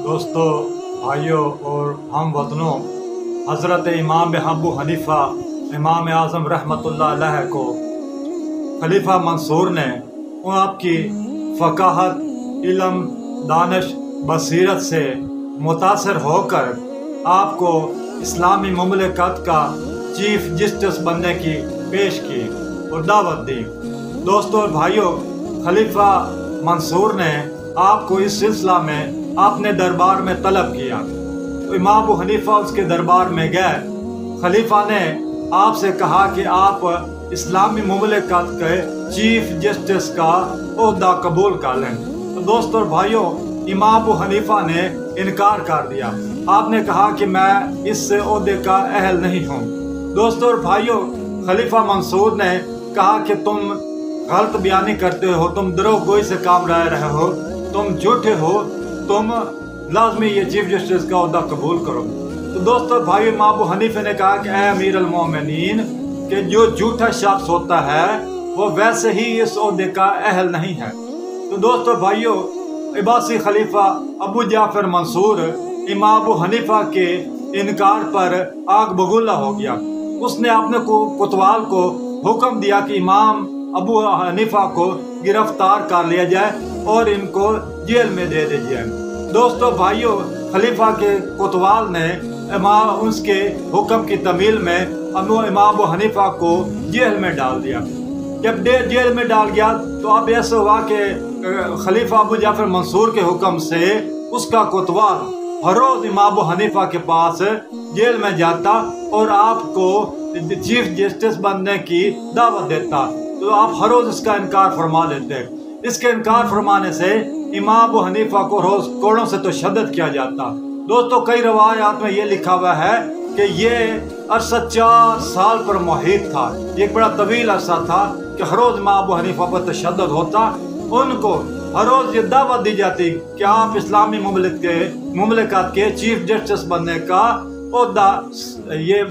दोस्तों, भाइयों और हम वतनों, हज़रत इमाम अबू हनीफ़ा इमाम आज़म रहमतुल्लाह अलैह को खलीफा मंसूर ने आपकी फ़क़ाहत, इल्म, दानिश, बसीरत से मुतासर होकर आपको इस्लामी मुमलिकत का चीफ जस्टिस बनने की पेश की और दावत दी। दोस्तों और भाइयों, खलीफा मंसूर ने आपको इस सिलसिला में अपने दरबार में तलब किया तो इमाम अबू हनीफ़ा उसके दरबार में गए। खलीफा ने आपसे कहा कि आप इस्लामी मुमलिकत के चीफ जस्टिस का ओहदा कबूल कर लें। तो दोस्तों और भाइयों, इमाम अबू हनीफ़ा ने इनकार कर दिया। आपने कहा कि मैं इस ओहदे का अहल नहीं हूँ। दोस्तों और भाइयों, खलीफा मंसूर ने कहा कि तुम गलत बयानी करते हो, तुम दरोगोई से काम रहे हो, तुम झूठे हो, तुम लाजमी ये चीफ जस्टिस का ओहदा कबूल करो। तो दोस्तों भाई, इमाम अबू हनीफा ने कहा कि ऐ अमीर अल मोमिनीन, कि जो झूठा शख्स होता है वो वैसे ही इस ओहदे का अहल नहीं है। तो दोस्तों भाइयों, इबासी खलीफा अबू जाफर मंसूर इमाम अबू हनीफा के इनकार पर आग बगूला हो गया। उसने अपने कोतवाल को हुक्म दिया कि इमाम अबू हनीफा को गिरफ्तार कर लिया जाए और इनको जेल में दे दिया जाए। दोस्तों भाइयों, खलीफा के कोतवाल ने उसके हुक्म की तमील में इमाम अबू हनीफा को जेल में डाल दिया। जब जेल में डाल गया तो अब ऐसा हुआ कि खलीफा अबू जाफर मंसूर के हुक्म से उसका कोतवाल हर रोज इमाम अबू हनीफा के पास जेल में जाता और आपको चीफ जस्टिस बनने की दावत देता। तो आप हर रोज इसका इनकार फरमा देते। इसके इनकार फरमाने से इमाम अबू हनीफा को रोज कोड़ों से तो शद्दत किया जाता। दोस्तों, कई रवायात में ये लिखा हुआ है कि ये अरसा 4 साल पर मुहित था। ये एक बड़ा तवील अरसा था कि हर रोज इमाम अबू हनीफा पर तशद्दुद होता। उनको हर रोज ये दावत दी जाती कि आप इस्लामी मुमलिकत के चीफ जस्टिस बनने का ओहदा ये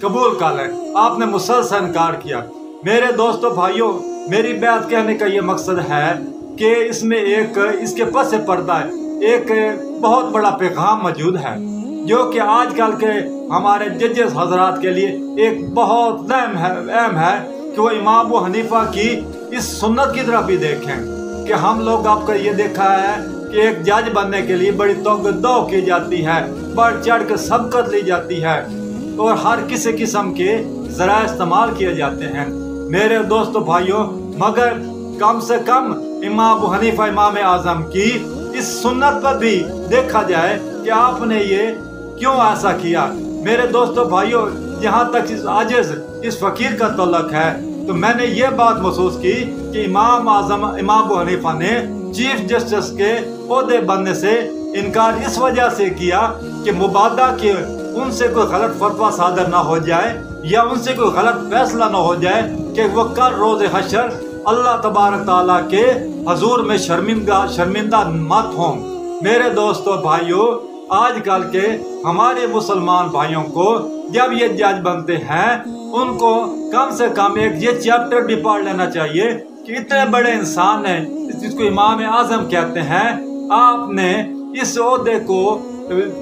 कबूल कर लें। आपने मुसलसल इनकार किया। मेरे दोस्तों भाइयों, मेरी बात कहने का ये मकसद है कि इसमें इसके पस पर्दा एक बहुत बड़ा पैगाम मौजूद है, जो कि आजकल के हमारे जजेस हजरात के लिए एक बहुत अहम है कि वो इमाम अबू हनीफा की इस सुन्नत की तरफ भी देखें कि हम लोग आपका ये देखा है कि एक जज बनने के लिए बड़ी तोगदो की जाती है, बढ़ चढ़ कर सबकत ली जाती है और हर किसी किस्म के ज़रा इस्तेमाल किए जाते हैं। मेरे दोस्तों भाइयों, मगर कम से कम इमाम अबू हनीफा इमाम आज़म की इस सुन्नत पर भी देखा जाए कि आपने ये क्यों ऐसा किया। मेरे दोस्तों भाइयों, यहाँ तक इस आजिज़ इस फ़कीर का तल्लुक़ है तो मैंने ये बात महसूस की कि इमाम अबू हनीफा ने चीफ जस्टिस के ओहदे बनने से इनकार इस वजह से किया कि मुबादा के उनसे कोई गलत फतवा सादर ना हो जाए या उनसे कोई गलत फैसला ना हो जाए कि वो कल रोज़ हशर अल्लाह तबारक ताला के हजूर में शर्मिंदा मत हों। मेरे दोस्तों भाइयों, आजकल के हमारे मुसलमान भाइयों को जब ये जज बनते हैं उनको कम से कम एक ये चैप्टर भी पढ़ लेना चाहिए कि इतने बड़े इंसान हैं, जिसको इमाम आज़म कहते हैं, आपने इस ओहदे को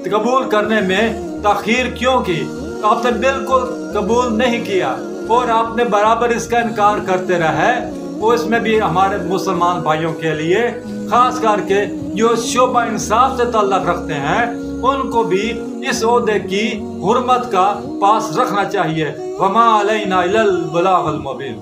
कबूल करने में ताख़ीर क्यों की। आपने बिल्कुल कबूल नहीं किया और आपने बराबर इसका इनकार करते रहे। वो इसमें भी हमारे मुसलमान भाइयों के लिए खास करके जो शोबा इंसाफ से ताल्लुक़ रखते हैं उनको भी इस ओहदे की हुर्मत का पास रखना चाहिए। वमा अलैना इल्लल बलागुल मुबीन।